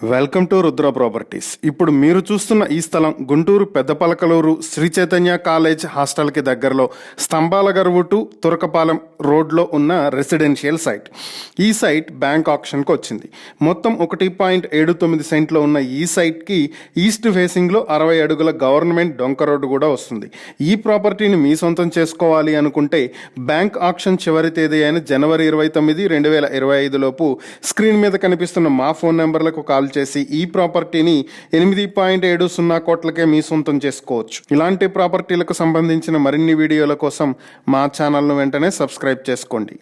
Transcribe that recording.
Welcome to Rudra properties. ఇప్పుడు మీరు చూస్తున్న ఈ స్థలం గుంటూరు పెద్దపలకలూరు శ్రీ చైతన్య కాలేజ్ హాస్టల్కి దగ్గరలో స్తంభాల గరువు టు తురకపాలెం రోడ్లో ఉన్న రెసిడెన్షియల్ సైట్. ఈ సైట్ బ్యాంక్ ఆప్షన్కి వచ్చింది. మొత్తం 1.79 సెంట్లో ఉన్న ఈ సైట్కి ఈస్ట్ ఫేసింగ్లో 60 అడుగుల గవర్నమెంట్ డొంక రోడ్డు కూడా వస్తుంది. ఈ ప్రాపర్టీని మీ సొంతం చేసుకోవాలి అనుకుంటే బ్యాంక్ ఆప్షన్ చివరి తేదీ అయిన జనవరి 29, 2025 లోపు స్క్రీన్ మీద కనిపిస్తున్న మా ఫోన్ నెంబర్లకు కాల్ చేసి ఈ ప్రాపర్టీని 8.70 కోట్లకే మీ సొంతం చేసుకోవచ్చు. ఇలాంటి ప్రాపర్టీలకు సంబంధించిన మరిన్ని వీడియోల కోసం మా ఛానల్ను వెంటనే సబ్స్క్రైబ్ చేసుకోండి.